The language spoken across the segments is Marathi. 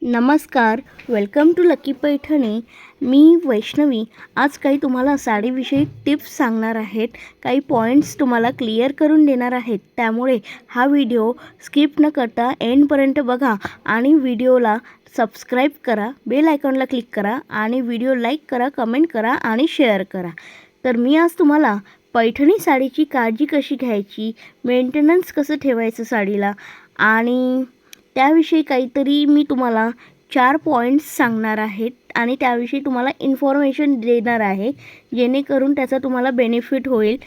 नमस्कार, वेलकम टू लकी पैठणी. मी वैष्णवी. आज काही तुम्हाला साडीविषयी टिप्स सांगणार आहेत. काही पॉईंट्स तुम्हाला क्लिअर करून देणार आहेत. त्यामुळे हा व्हिडिओ स्किप न करता एंडपर्यंत बघा आणि व्हिडिओला सबस्क्राईब करा, बेल आयकॉनला क्लिक करा आणि व्हिडिओ लाईक करा, कमेंट करा आणि शेअर करा. तर मी आज तुम्हाला पैठणी साडीची काळजी कशी घ्यायची, मेंटेनन्स कसं ठेवायचं साडीला आणि त्याविषयी काहीतरी मी तुम्हाला 4 पॉईंट्स सांगणार आहेत आणि त्याविषयी तुम्हाला इन्फॉर्मेशन देणार आहे, जेणेकरून त्याचा तुम्हाला बेनिफिट होईल.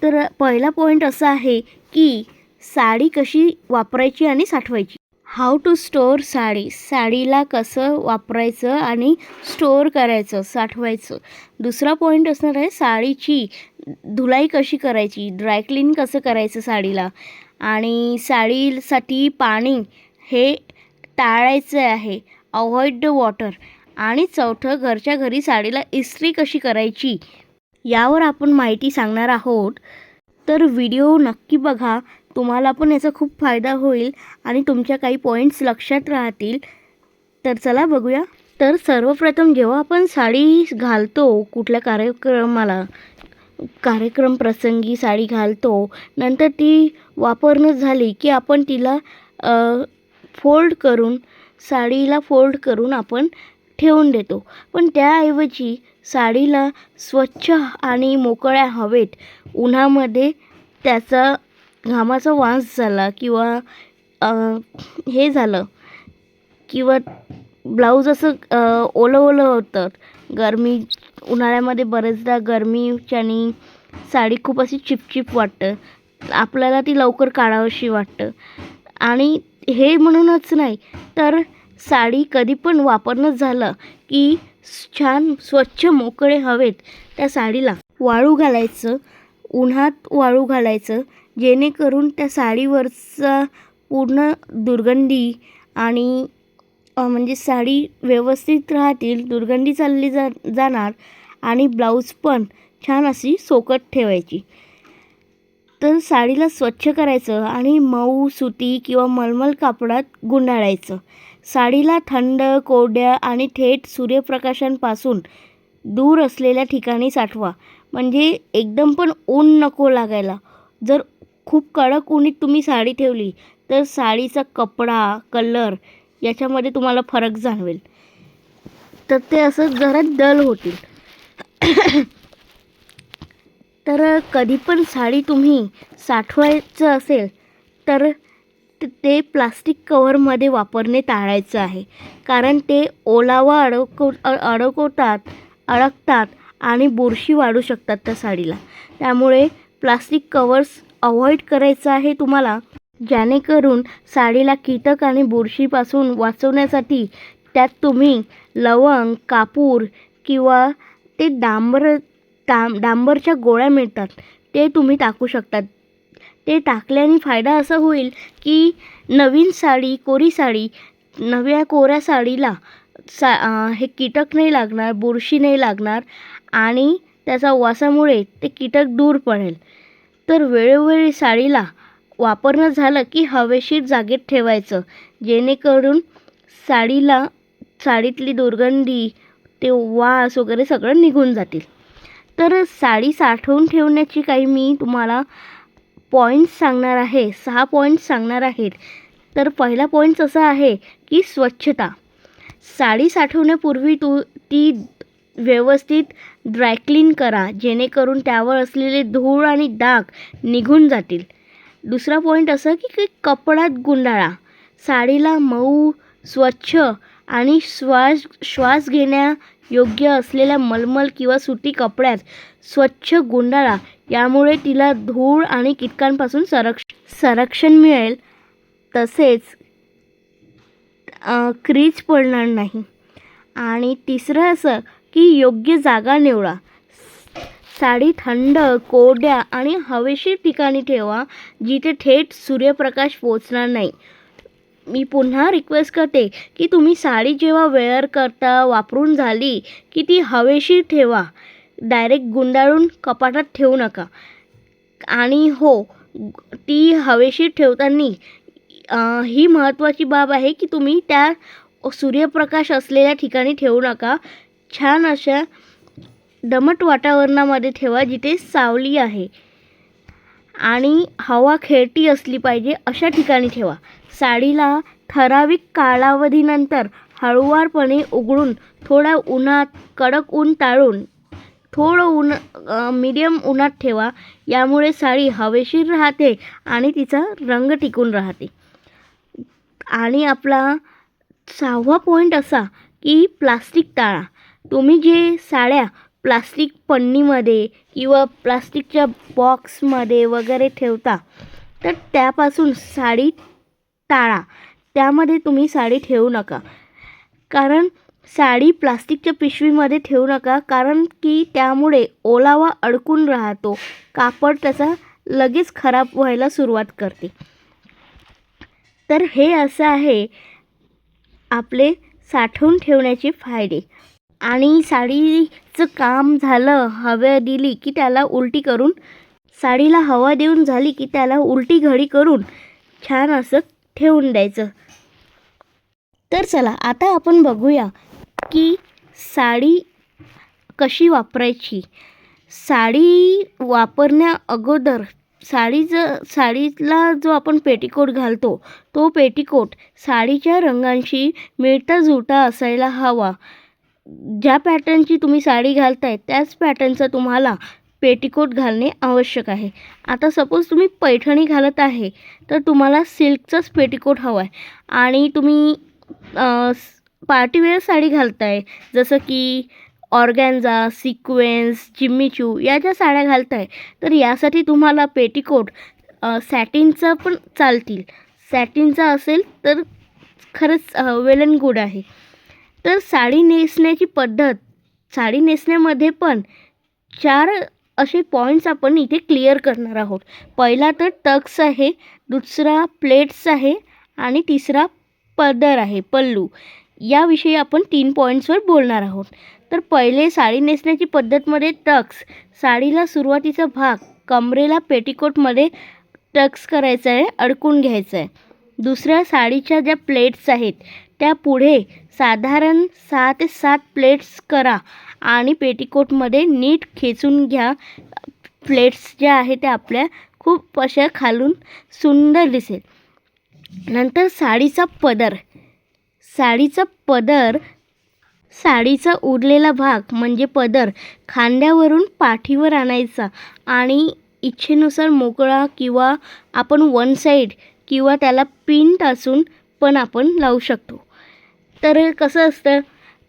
तर पहिला पॉईंट असा आहे की साडी कशी वापरायची आणि साठवायची. How to store sari. साडीला कसं वापरायचं आणि स्टोअर करायचं, साठवायचं. दुसरा पॉईंट असणार आहे साडीची धुलाई कशी करायची, ड्रायक्लीन कसं करायचं साडीला आणि साडीसाठी पाणी हे टाळायचं आहे, अवॉइड द वॉटर. आणि चौथं, घरच्या घरी साडीला इस्त्री कशी करायची यावर आपण माहिती सांगणार आहोत. तर व्हिडिओ नक्की बघा, तुम्हाला पण याचा खूप फायदा होईल आणि तुमच्या काही पॉईंट्स लक्षात राहतील. तर चला बघूया. तर सर्वप्रथम जेव्हा आपण साडी घालतो कुठल्या कार्यक्रम प्रसंगी साडी घालतो, नंतर ती वापरणं झाली की आपण तिला साडीला फोल्ड करून आपण ठेवून देतो. पण त्याऐवजी साडीला स्वच्छ आणि मोकळ्या हवेत उन्हामध्ये त्याचा घामाचा वास झाला किंवा हे झालं किंवा ब्लाऊज असं ओलं होतं, उन्हाळ्यामध्ये बरेचदा गरमीच्यानी साडी खूप अशी चिपचिप वाटतं, आपल्याला ती लवकर काढावीशी वाटतं. आणि हे म्हणूनच नाही तर साडी कधी पण वापरणं झालं की छान स्वच्छ मोकळे हवेत त्या साडीला वाळू घालायचं, उन्हात वाळू घालायचं, जेणेकरून त्या साडीवरचा पूर्ण दुर्गंधी आणि म्हणजे साडी व्यवस्थित राहतील, दुर्गंधी चालली जाणार आणि ब्लाऊज पण छान अशी सोकट ठेवायची. तर साडीला स्वच्छ करायचं आणि मऊ सुती किंवा मलमल कापडात गुंडाळायचं. साडीला थंड, कोरड्या आणि थेट सूर्यप्रकाशांपासून दूर असलेल्या ठिकाणी साठवा. म्हणजे एकदम पण ऊन नको लागायला. जर खूप कडक उन्हीत तुम्ही साडी ठेवली तर साडीचा कपडा, कलर याच्यामध्ये तुम्हाला फरक जाणवेल. तर ते असं जरा डल होतील. तर कधी पण साडी तुम्ही साठवायचं असेल तर ते प्लास्टिक कव्हरमध्ये वापरणे टाळायचं आहे, कारण ते ओलावा अडकतात आणि बुरशी वाढू शकतात त्या साडीला. त्यामुळे प्लास्टिक कव्हर्स अवॉइड करायचं आहे तुम्हाला, जेणेकरून साडीला कीटक आणि बुरशीपासून वाचवण्यासाठी त्यात तुम्ही लवंग, कापूर किंवा ते डांबरच्या गोळ्या मिळतात, ते तुम्ही टाकू शकतात. ते टाकल्याने फायदा असा होईल की नव्या कोऱ्या साडीला हे कीटक नाही लागणार, बुरशी नाही लागणार आणि त्याचा वासामुळे ते कीटक दूर पडेल. तर वेळोवेळी साडीला वापरणं झालं की हवेशीर जागेत ठेवायचं, जेणेकरून साडीतली दुर्गंधी, ते वास वगैरे सगळं निघून जातील. तर साडी साठवून ठेवण्याची काही मी तुम्हाला पॉईंट्स सांगणार आहे, 6 पॉईंट्स सांगणार आहेत. तर पहिला पॉईंट असा आहे की स्वच्छता. साडी साठवण्यापूर्वी ती व्यवस्थित ड्रायक्लीन करा, जेणेकरून त्यावर असलेले धूळ आणि डाग निघून जातील. दुसरा पॉईंट असा की कपड्यात गुंडाळा. साडीला मऊ, स्वच्छ आणि श्वास घेण्यायोग्य असलेल्या मलमल किंवा सुती कपड्यात स्वच्छ गुंडाळा. यामुळे तिला धूळ आणि कीटकांपासून संरक्षण मिळेल, तसेच क्रीज पडणार नाही. आणि तिसरं असं की योग्य जागा निवडा. साडी थंड, कोरड्या आणि हवेशीर ठिकाणी ठेवा, जिथे थेट सूर्यप्रकाश पोचणार नाही. मी पुन्हा रिक्वेस्ट करते की तुम्ही साडी जेव्हा वापरून झाली की ती हवेशीर ठेवा, डायरेक्ट गुंडाळून कपाटात ठेवू नका. आणि हो, ती हवेशीर ठेवताना ही महत्त्वाची बाब आहे की तुम्ही त्या सूर्यप्रकाश असलेल्या ठिकाणी ठेवू नका. छान अशा दमट वातावरणामध्ये ठेवा जिथे सावली आहे आणि हवा खेळती असली पाहिजे अशा ठिकाणी ठेवा. साडीला ठराविक कालावधीनंतर हळुवारपणे उघडून थोडा उन्हात कडक ऊन टाळून थोडं मीडियम उन्हात ठेवा. यामुळे साडी हवेशीर राहते आणि तिचा रंग टिकून राहते. आणि आपला 6वा पॉईंट असा की प्लास्टिक टाळा. तुम्ही जे साड्या प्लास्टिक पन्नीमध्ये किंवा प्लास्टिकच्या बॉक्समध्ये वगैरे ठेवता तर त्यापासून साडी टाळा. त्यामध्ये तुम्ही साडी ठेवू नका. कारण साडी प्लास्टिकच्या पिशवीमध्ये ठेवू नका, कारण की त्यामुळे ओलावा अडकून राहतो. कापड त्याचा लगेच खराब व्हायला सुरुवात करते. तर हे असं आहे आपले साठवून ठेवण्याचे फायदे. आणि साडीचं काम झालं, हवा दिली की त्याला उलटी करून, साडीला हवा देऊन झाली की त्याला उलटी घडी करून छान असं ठेवून द्यायचं. तर चला आता आपण बघूया की साडी कशी वापरायची. साडी वापरण्या अगोदर साडीला जो आपण पेटीकोट घालतो तो पेटीकोट साडीच्या रंगांशी मिळता जुळता असायला हवा. ज्या पॅटर्नची तुम्ही साडी घालताय त्याच पॅटर्नचा तुम्हाला पेटीकोट घालणे आवश्यक आहे. आता सपोज तुम्ही पैठणी घालत आहे तर तुम्हाला सिल्कचाच पेटीकोट हवा आहे. आणि तुम्ही पार्टीवेअर साडी घालताय जसं की ऑर्गॅन्झा, सिक्वेन्स, जिम्मीचू या ज्या साड्या घालताय तर यासाठी तुम्हाला पेटीकोट सॅटिनचा पण चालतील. सॅटिनचा असेल तर खरंच वेल अँड गुड आहे. तर साडी नेसण्याची पद्धत, साडी नेसण्यामध्ये पण 4 असे पॉईंट्स आपण इथे क्लिअर करणार आहोत. पहिला तर टक्स आहे, दुसरा प्लेट्स आहे आणि तिसरा पदर आहे, पल्लू. याविषयी आपण 3 पॉईंट्सवर बोलणार आहोत. तर पहिले साडी नेसण्याची पद्धतमध्ये टक्स. साडीला सुरुवातीचा भाग कमरेला पेटीकोटमध्ये टक्स करायचा आहे, अडकून घ्यायचं आहे. दुसऱ्या साडीच्या ज्या प्लेट्स आहेत त्या पुढे साधारण 6 ते 7 प्लेट्स करा आणि पेटीकोटमध्ये नीट खेचून घ्या. प्लेट्स ज्या आहेत त्या आपल्या खूप अशा खालून सुंदर दिसेल. नंतर साडीचा पदर. साडीचा उरलेला भाग म्हणजे पदर खांद्यावरून पाठीवर आणायचा आणि इच्छेनुसार मोकळा किंवा आपण वन साईड किंवा त्याला पिन टाचून पण आपण लावू शकतो. तर कसं असतं,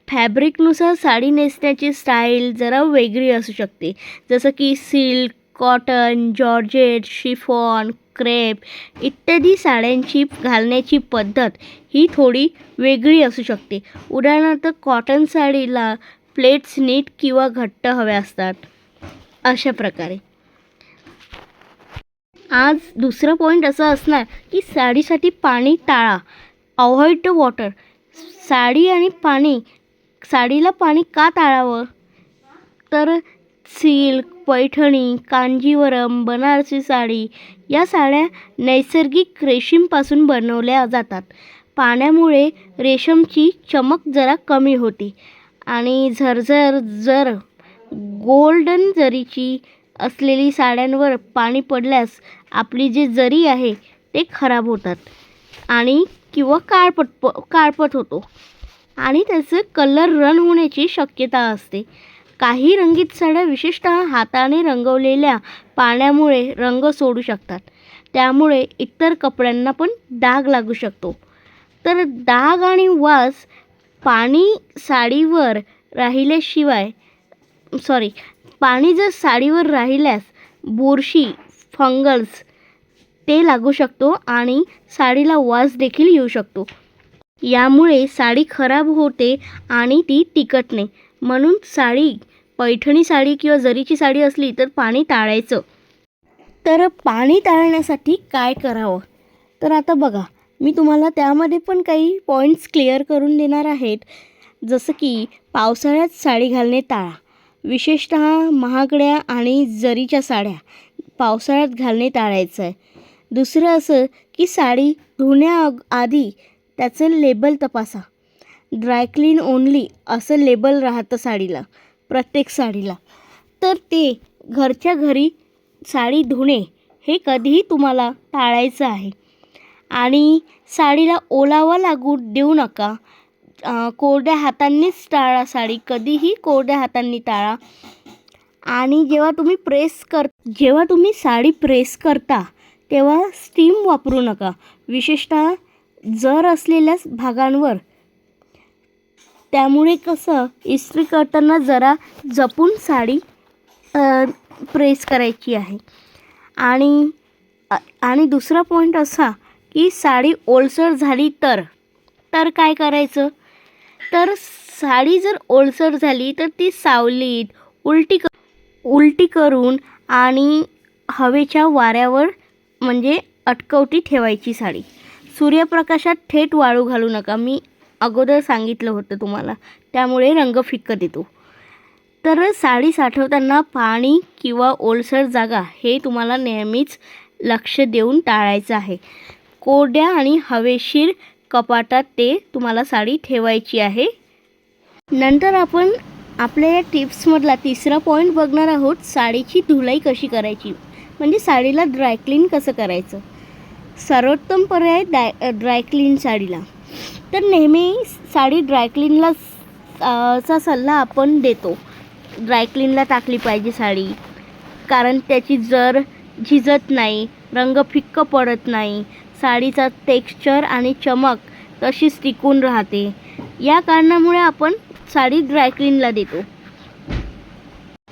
फॅब्रिकनुसार साडी नेसण्याची स्टाईल जरा वेगळी असू शकते. जसं की silk, cotton, georgette, chiffon, crepe इत्यादी साड्यांची घालण्याची पद्धत ही थोडी वेगळी असू शकते. उदाहरणार्थ कॉटन साडीला प्लेट्स नीट किंवा घट्ट हव्या असतात. अशा प्रकारे आज दुसरा पॉईंट असा असणार की साडीसाठी पाणी टाळा. Avoid the water. साडीला पाणी का टाळावं, तर सिल्क, पैठणी, कांजीवरम, बनारसी साडी या साड्या नैसर्गिक रेशीमपासून बनवल्या जातात. पाण्यामुळे रेशमची चमक जरा कमी होते आणि जर गोल्डन जरीची असलेली साड्यांवर पाणी पडल्यास आपली जी जरी आहे ते खराब होतात आणि किंवा काळपट होतो आणि त्याचं कलर रन होण्याची शक्यता असते. काही रंगीत साड्या विशेषतः हाताने रंगवलेल्या पाण्यामुळे रंग सोडू शकतात. त्यामुळे इतर कपड्यांना पण डाग लागू शकतो. तर डाग आणि वास पाणी जर साडीवर राहिल्यास बुरशी, फंगल्स ते लागू शकतो आणि साडीला वास देखील येऊ शकतो. यामुळे साडी खराब होते आणि ती टिकत नाही. म्हणून पैठणी साडी किंवा जरीची साडी असली तर पाणी टाळायचं. तर पाणी टाळण्यासाठी काय करावं, तर आता बघा मी तुम्हाला त्यामध्ये पण काही पॉईंट्स क्लिअर करून देणार आहेत. जसं की पावसाळ्यात साडी घालणे टाळा. विशेषतः महागड्या आणि जरीच्या साड्या पावसाळ्यात घालणे टाळायचं आहे. दुसरं असं की साडी धुण्याआधी त्याचं लेबल तपासा. ड्रायक्लीन ओन्ली असं लेबल राहतं साडीला, प्रत्येक साडीला. तर ते घरच्या घरी साडी धुणे हे कधीही तुम्हाला टाळायचं आहे. आणि साडीला ओलावा लागू देऊ नका. कोरड्या हातांनीच टाळा साडी, कधीही कोरड्या हातांनी टाळा. आणि जेव्हा तुम्ही साडी प्रेस करता तेव्हा स्टीम वापरू नका, विशेषतः जर असलेल्या भागांवर. त्यामुळे कसं इस्त्री करताना जरा जपून साडी प्रेस करायची आहे. आणि दुसरा पॉईंट असा की साडी ओलसर झाली तर काय करायचं. तर साडी जर ओलसर झाली तर ती सावलीत उलटी करून आणि हवेच्या वाऱ्यावर म्हणजे अटकवती ठेवायची साडी. सूर्यप्रकाशात थेट वाळू घालू नका, मी अगोदर सांगितलं होतं तुम्हाला, त्यामुळे रंग फिक्का देतो. तर साडी साठवताना पाणी किंवा ओलसर जागा हे तुम्हाला नेहमीच लक्ष देऊन टाळायचं आहे. कोरड्या आणि हवेशीर कपाटात ते तुम्हाला साडी ठेवायची आहे. नंतर आपण आपल्या या टिप्समधला तिसरा पॉईंट बघणार आहोत, साडीची धुलाई कशी करायची, म्हणजे साडीला ड्रायक्लीन कसं करायचं. सर्वोत्तम पर्याय ड्रायक्लीन साडीला. तर नेहमी साडी ड्रायक्लीनला चा सल्ला आपण देतो. ड्रायक्लीनला टाकली पाहिजे साडी, कारण त्याची जर झिजत नाही, रंग फिक्क पडत नाही, साडीचा टेक्स्चर आणि चमक तशीच टिकून राहते. या कारणामुळे आपण साडी ड्रायक्लीनला देतो.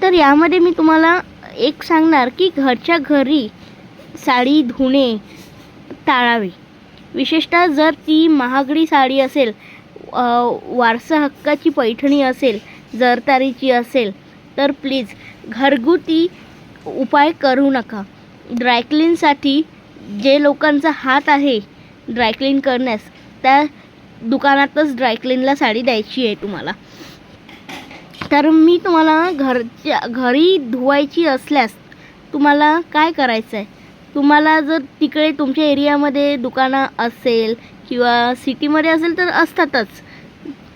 तर यामध्ये मी तुम्हाला एक सांगणार की घरच्या घरी साडी धुणे टाळावे, विशेषतः जर ती महागडी साडी असेल, वारसा हक्काची पैठणी असेल, जरतारीची असेल, तर प्लीज घरगुती उपाय करू नका. ड्रायक्लीनसाठी जे लोकांचा हात आहे ड्रायक्लीन करण्यास, त्या दुकानातच ड्रायक्लीनला साडी द्यायची आहे तुम्हाला. तर मी तुम्हाला घरी धुवायची असल्यास तुम्हाला काय करायचं आहे, तुम्हाला जर तिकडे तुमच्या एरियामध्ये दुकानं असेल किंवा सिटीमध्ये असेल तर असतातच,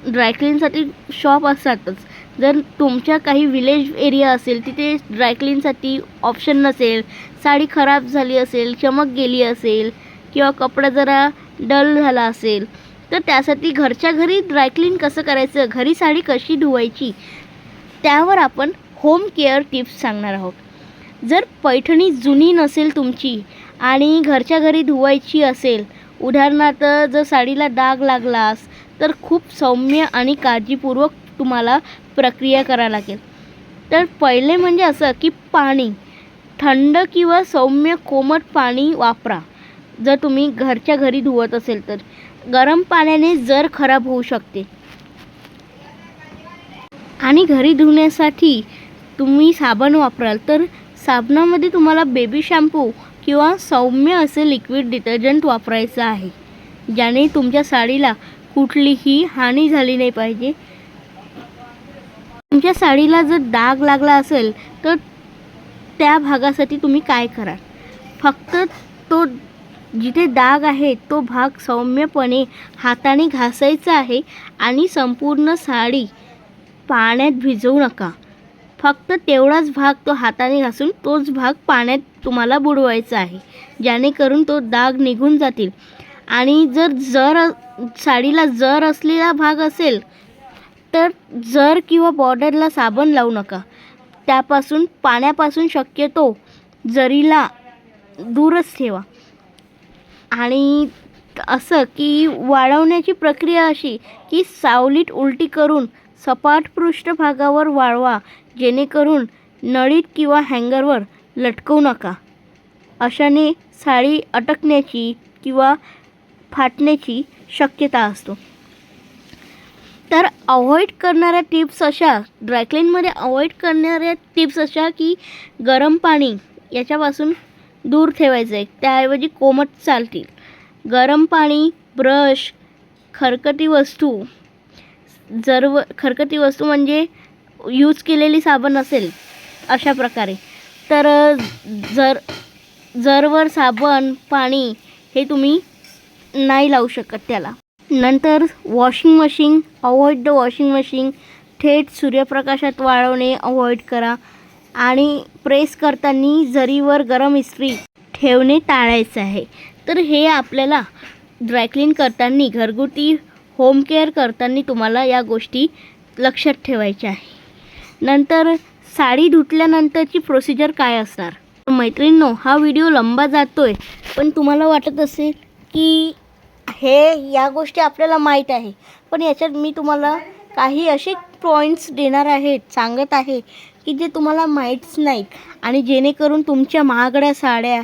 ड्रायक्लीनसाठी शॉप असतातच. जर तुमच्या काही विलेज एरिया असेल तिथे ड्रायक्लीनसाठी ऑप्शन नसेल, साडी खराब झाली असेल, चमक गेली असेल किंवा कपडा जरा डल झाला असेल, तर त्यासाठी घरच्या घरी ड्रायक्लीन कसं करायचं, घरी साडी कशी धुवायची, त्यावर आपण होम केअर टिप्स सांगणार आहोत. जर पैठणी जुनी नसेल तुमची आणि घरच्या घरी धुवायची असेल, उदाहरणार्थ जर साडीला डाग लागलास तर खूप सौम्य आणि काळजीपूर्वक तुम्हाला प्रक्रिया करावी लागेल. तर पहिले म्हणजे असं की पाणी थंड किंवा सौम्य कोमट पाणी वापरा. जर तुम्ही घरच्या घरी धुवत असेल तर गरम पाण्याने जर खराब होऊ शकते. आणि घरी धुण्यासाठी तुम्ही साबण वापराल तर साबणामध्ये तुम्हाला बेबी शॅम्पू किंवा सौम्य असे लिक्विड डिटर्जंट वापरायचं आहे, ज्याने तुमच्या साडीला कुठलीही हानी झाली नाही पाहिजे. तुमच्या साडीला जर डाग लागला असेल तर त्या भागासाठी तुम्ही काय कराल, फक्त तो जिथे डाग आहे तो भाग सौम्यपणे हाताने घासायचा आहे आणि संपूर्ण साडी पाण्यात भिजवू नका. फक्त तेवढाच भाग तो हाताने घासून तोच भाग पाण्यात तुम्हाला बुडवायचा आहे, जेणेकरून तो डाग निघून जातील. आणि जर साडीला जर असलेला भाग असेल तर जर किंवा बॉर्डरला साबण लावू नका. पाण्यापासून शक्यतो जरीला दूरच ठेवा. आणि असं की वाळवण्याची प्रक्रिया अशी की सावलीत उलटी करून सपाट पृष्ठभागावर वाळवा, जेणेकरून नळीत किंवा हँगरवर लटकवू नका. अशाने साडी अटकण्याची किंवा फाटण्याची शक्यता असतो. तर ड्रायक्लीनमध्ये अवॉइड करणाऱ्या टिप्स अशा की गरम पाणी याच्यापासून दूर ठेवायचं आहे, त्याऐवजी कोमट चालतील. गरम पाणी, ब्रश, खरकटी वस्तू म्हणजे यूज केलेली साबण असेल अशा प्रकारे. तर जरवर साबण, पाणी हे तुम्ही नाही लावू शकत त्याला. नंतर washing machine, avoid the washing machine. थेट सूर्यप्रकाशात वाळवणे अवॉइड करा. आणि प्रेस करताना जरीवर गरम इस्त्री ठेवणे टाळायचं आहे. तर हे आपल्याला ड्रायक्लीन करताना, घरगुती होम केअर करताना तुम्हाला या गोष्टी लक्षात ठेवायच्या आहे. नंतर साडी धुतल्यानंतरची प्रोसिजर काय असणार. मैत्रिणींनो, हा व्हिडिओ लंबा जातोय, पण तुम्हाला वाटत असेल की या गोष्टी आपल्याला माहीत आहे, पण याच्यात मी तुम्हाला काही असे पॉईंट्स देणार आहेत, सांगत आहे की जे तुम्हाला माहीतच नाहीत. आणि जेणेकरून तुमच्या महागड्या साड्या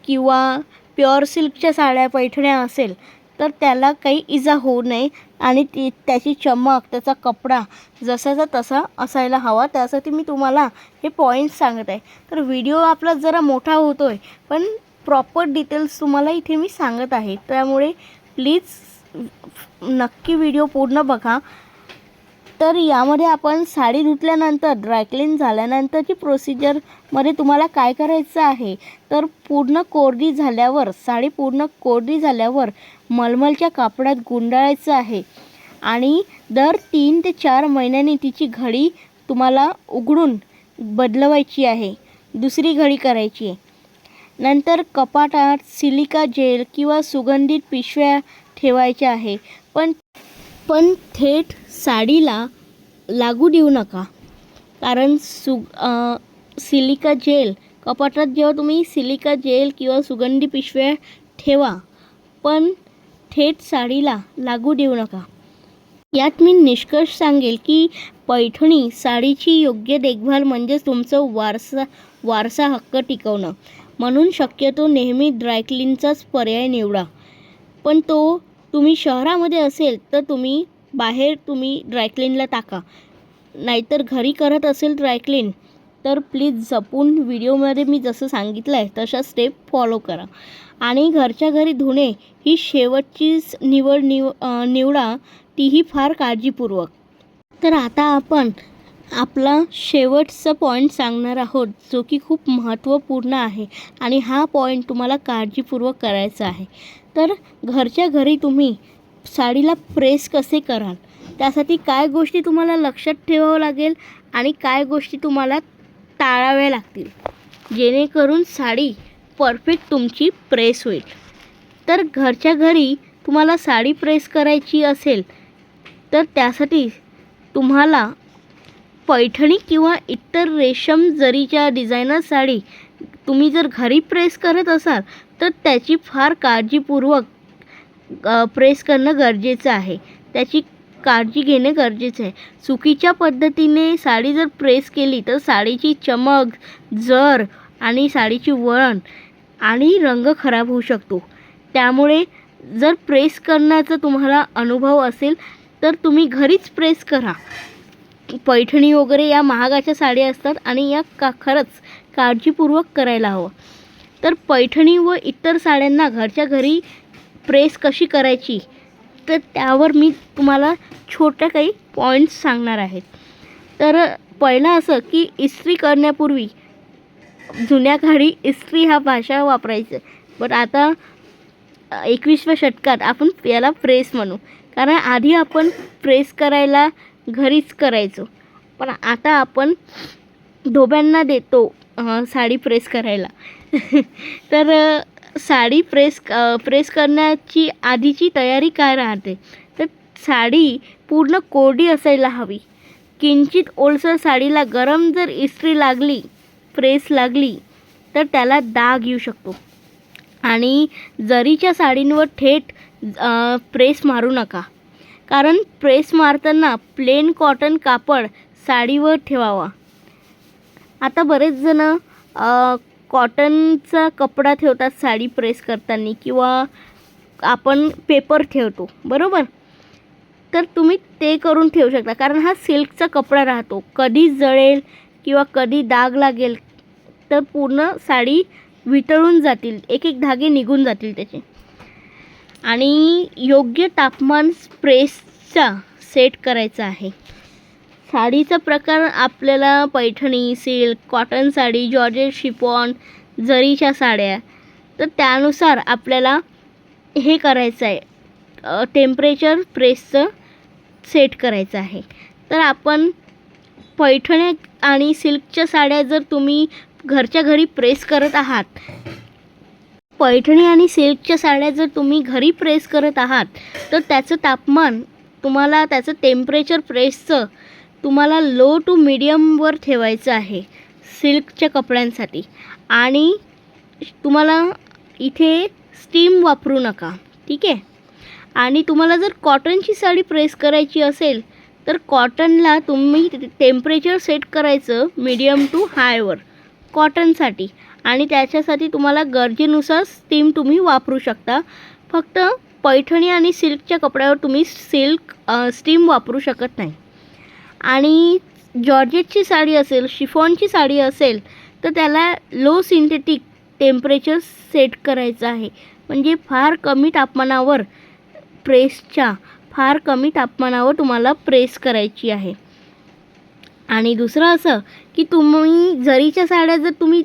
किंवा प्युअर सिल्कच्या साड्या, पैठण्या असेल तर त्याला काही इजा होऊ नये आणि त्याची चमक, त्याचा कपडा जसाचा तसा असायला हवा. त्यासाठी मी तुम्हाला हे पॉईंट्स सांगत आहे. तर व्हिडिओ आपला जरा मोठा होतो आहे, पण प्रॉपर डिटेल्स तुम्हाला इथे मी सांगत आहे. त्यामुळे प्लीज नक्की व्हिडिओ पूर्ण बघा. तर यामध्ये आपण साडी धुतल्यानंतर, ड्रायक्लीन झाल्यानंतरची प्रोसिजरमध्ये तुम्हाला काय करायचं आहे, तर साडी पूर्ण कोरडी झाल्यावर मलमलच्या कापडात गुंडाळायचं आहे. आणि दर 3 ते 4 महिन्यांनी तिची घडी तुम्हाला उघडून बदलवायची आहे, दुसरी घडी करायची आहे. नंतर कपाटात सिलिका जेल किंवा सुगंधित पिशव्या ठेवायच्या आहे, पण थेट साडीला लागू देऊ नका. कारण सिलिका जेल कपाटात जेव्हा तुम्ही सिलिका जेल किंवा सुगंधी पिशव्या ठेवा, पण थेट साडीला लागू देऊ नका. यात मी निष्कर्ष सांगेल की पैठणी साडीची योग्य देखभाल म्हणजेच तुमचं वारसा हक्क टिकवणं. म्हणून शक्यतो नेहमी ड्रायक्लीनचाच पर्याय निवडा. पण तो तुम्ही शहरामध्ये असेल तर तुम्ही ड्रायक्लीनला टाका. नाहीतर घरी करत असेल ड्रायक्लीन तर प्लीज जपून व्हिडिओमध्ये मी जसं सांगितलं आहे तशा स्टेप फॉलो करा. आणि घरच्या घरी धुणे ही शेवटचीच निवडा, तीही फार काळजीपूर्वक. तर आता आपण आपला शेवटचा पॉईंट सांगणार आहोत, जो की खूप महत्त्वपूर्ण आहे आणि हा पॉईंट तुम्हाला काळजीपूर्वक करायचा आहे. तर घरच्या घरी तुम्ही साडीला प्रेस कसे कराल, त्यासाठी काय गोष्टी तुम्हाला लक्षात ठेवावं लागेल आणि काय गोष्टी तुम्हाला टाळाव्या लागतील, जेणेकरून साडी परफेक्ट तुमची प्रेस होईल. तर घरच्या घरी तुम्हाला साडी प्रेस करायची असेल तर त्यासाठी तुम्हाला पैठणी किंवा इतर रेशम जरीच्या डिझायनर साडी तुम्ही जर घरी प्रेस करत असाल तर त्याची फार काळजीपूर्वक प्रेस करणं गरजेचं आहे. त्याची काळजी घेणे गरजेचं आहे. चुकीच्या पद्धतीने साडी जर प्रेस केली तर साडीची चमक, जर आणि साडीची वळण आणि रंग खराब होऊ शकतो. त्यामुळे जर प्रेस करण्याचा तुम्हाला अनुभव असेल तर तुम्ही घरीच प्रेस करा. पैठणी वगैरे या महागाच्या साड्या असतात आणि या खरंच काळजीपूर्वक करायला हवं. तर पैठणी व इतर साड्यांना घरच्या घरी प्रेस कशी करायची तर त्यावर मी तुम्हाला छोट्या काही पॉईंट्स सांगणार आहेत. तर पहिलं असं की इस्त्री करण्यापूर्वी जुन्या काळी इस्त्री हा भाषा वापरायचं, पण आता 21व्या शतकात आपण याला प्रेस म्हणू. कारण आधी आपण प्रेस करायला घरीच करायचो, पण आता आपण धोब्यांना देतो साडी प्रेस करायला. तर साडी प्रेस करण्याची आधीची तयारी काय राहते, तर साडी पूर्ण कोरडी असायला हवी. किंचित ओलसर साडीला गरम जर इस्त्री लागली, प्रेस लागली तर त्याला डाग येऊ शकतो. आणि जरीच्या साडींवर थेट प्रेस मारू नका, कारण प्रेस मारताना प्लेन कॉटन कापड साडीवर ठेवावा. आता बरेच जण कॉटनचा कपडा ठेवतात साडी प्रेस करताना, किंवा आपण पेपर ठेवतो, बरोबर. तर तुम्ही ते करून ठेवू शकता, कारण हा सिल्कचा कपडा राहतो. कधी जळेल किंवा कधी डाग लागेल तर पूर्ण साडी वितळून जातील, एक एक धागे निघून जातील त्याचे. आणि योग्य तापमान प्रेसचा सेट करायचा आहे. साडीचा प्रकार आपल्याला Paithani, silk, cotton sari, georgette, chiffon, जरीच्या साड्या, तर त्यानुसार आपल्याला हे करायचं आहे. टेम्परेचर प्रेसचं सेट करायचं आहे. तर आपण पैठण्या आणि सिल्कच्या साड्या जर तुम्ही घरच्या घरी प्रेस करत आहात, पैठणी आणि सिल्कच्या साड्या जर तुम्ही घरी प्रेस करत आहात, तर त्याचं तापमान तुम्हाला, त्याचं टेम्परेचर प्रेसचं तुम्हाला लो टू मीडियमवर ठेवायचं आहे सिल्कच्या कपड्यांसाठी. आणि तुम्हाला इथे स्टीम वापरू नका, ठीक आहे. आणि तुम्हाला जर कॉटनची साडी प्रेस करायची असेल तर कॉटनला तुम्ही टेम्परेचर सेट करायचं मीडियम टू हायवर कॉटनसाठी. आणि त्याच्यासाठी तुम्हाला गरजेनुसार स्टीम तुम्ही वापरू शकता. फक्त पैठणी आणि सिल्कच्या कपड्यावर तुम्ही स्टीम वापरू शकत नाही. आणि जॉर्जेटची साडी असेल, शिफॉनची साडी असेल तर त्याला लो सिंथेटिक टेम्परेचर सेट करायचं आहे. म्हणजे फार कमी तापमानावर तुम्हाला प्रेस करायची आहे. आणि दुसरं असं की तुम्ही जरीच्या साड्या जर तुम्ही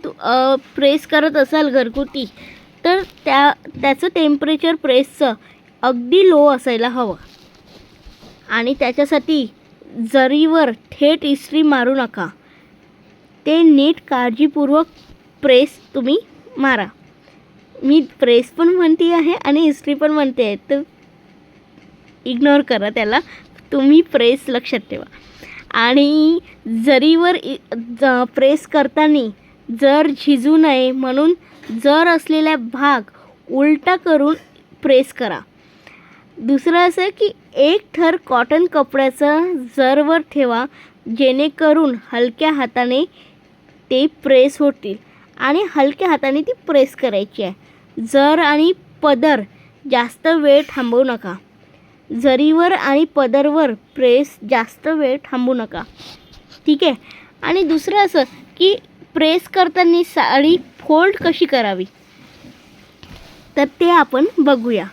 प्रेस करत असाल घरगुती, तर त्याचं टेम्परेचर प्रेसचं अगदी लो असायला हवं. आणि त्याच्यासाठी जरीवर थेट इस्त्री मारू नका. ते नीट काळजीपूर्वक प्रेस तुम्ही मारा. मी प्रेस पण म्हणते आहे आणि इस्त्री पण म्हणते आहे, तर इग्नोर करा त्याला. तुम्ही प्रेस लक्षात ठेवा. आणि जरीवर प्रेस करताना जर झिजू नये म्हणून जर असलेला भाग उलटा करून प्रेस करा. दुसरं असं की एक थर कॉटन कपड्याचा जरवर ठेवा, जेणेकरून हलक्या हाताने ते प्रेस होतील आणि हलक्या हाताने ती प्रेस करायची आहे. जर आणि पदर जास्त वेळ थांबवू नका. जरीवर आणि पदरवर प्रेस जास्त वेळ थांबवू नका, ठीक आहे. आणि दुसरं असं की प्रेस करताना साडी फोल्ड कशी करावी, तर ते आपण बघूया.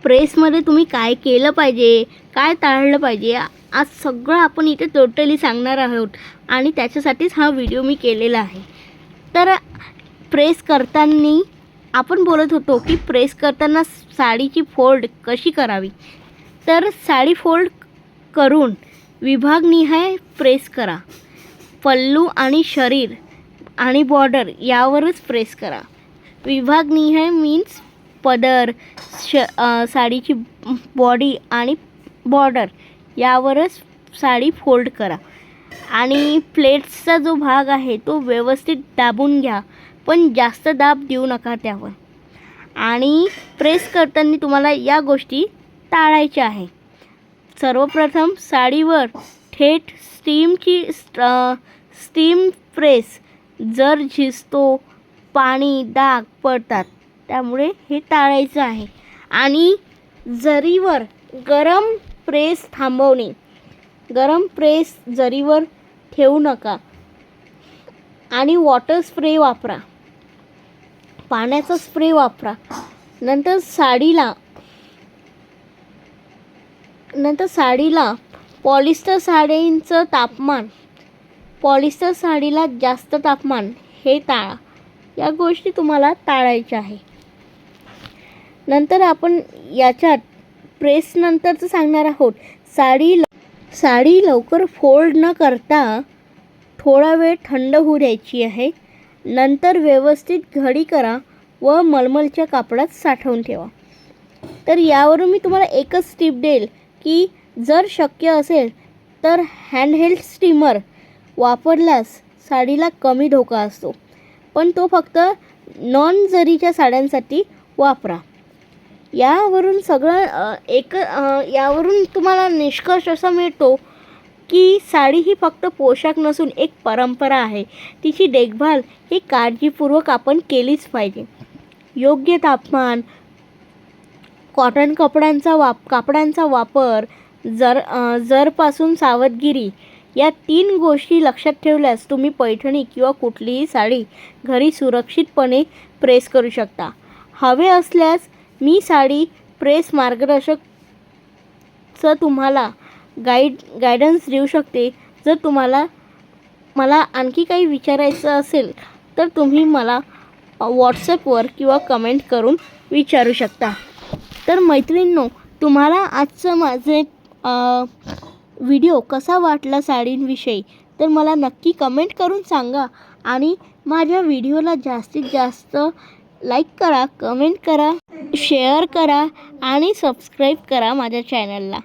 प्रेसमध्ये तुम्ही काय केलं पाहिजे, काय टाळलं पाहिजे, आज सगळं आपण इथे टोटली सांगणार आहोत. आणि त्याच्यासाठीच हा व्हिडिओ मी केलेला आहे. तर प्रेस करताना आपण बोलत होतो की प्रेस करताना साडीची फोल्ड कशी करावी. तर साडी फोल्ड करून विभागनिहाय प्रेस करा. पल्लू आणि शरीर आणि बॉर्डर यावरच प्रेस करा. विभागनिहाय मीन्स पदर, साडीची बॉडी आणि बॉर्डर यावरच साडी फोल्ड करा. आणि प्लेट्सचा जो भाग आहे तो व्यवस्थित दाबून घ्या, पण जास्त दाब देऊ नका त्यावर. आणि प्रेस करताना तुम्हाला या गोष्टी टाळायच्या आहे. सर्वप्रथम साडीवर थेट स्टीम प्रेस जर झिजतो, पाणी, डाग पडतात, त्यामुळे हे टाळायचं आहे. आणि जरीवर गरम प्रेस थांबवणे. गरम प्रेस जरीवर ठेवू नका. आणि वॉटर स्प्रे वापरा, पाण्याचा स्प्रे वापरा. नंतर साडीला पॉलिस्टर साडीला जास्त तापमान हे टाळा. या गोष्टी तुम्हाला टाळायच्या आहे. नंतर आपण याच्यात प्रेस नंतरचं सांगणार आहोत. साडी लवकर फोल्ड न करता थोडा वेळ थंड होऊ द्यायची आहे. नंतर व्यवस्थित घडी करा व मलमलच्या कापडात साठवून ठेवा. तर यावरून मी तुम्हाला एकच टिप देईल की जर शक्य असेल तर हँडहेल्ड स्टीमर वापरल्यास साडीला कमी धोका असतो, पण तो फक्त नॉन जरीच्या साड्यांसाठी वापरा. यावरून तुम्हाला निष्कर्ष असा मिळतो की साडी ही फक्त पोशाख नसून एक परंपरा आहे. तिची देखभाल ही काळजीपूर्वक आपण केलीच पाहिजे. योग्य तापमान, कॉटन कापडांचा वापर, जरपासून सावधगिरी या 3 गोष्टी लक्षात ठेवल्यास तुम्ही पैठणी किंवा कुठलीही साडी घरी सुरक्षितपणे प्रेस करू शकता. हवे असल्यास मी साडी प्रेस मार्गदर्शकचं तुम्हाला गायडन्स देऊ शकते. जर तुम्हाला मला आणखी काही विचारायचं असेल तर तुम्ही मला व्हॉट्सॲपवर किंवा कमेंट करून विचारू शकता. तर मैत्रिणींनो, तुम्हाला आजचं माझे व्हिडिओ कसा वाटला साडींविषयी तर मला नक्की कमेंट करून सांगा आणि माझ्या व्हिडिओला जास्तीत जास्त लाईक करा, कमेंट करा, शेअर करा आणि सबस्क्राईब करा माझ्या चॅनलला.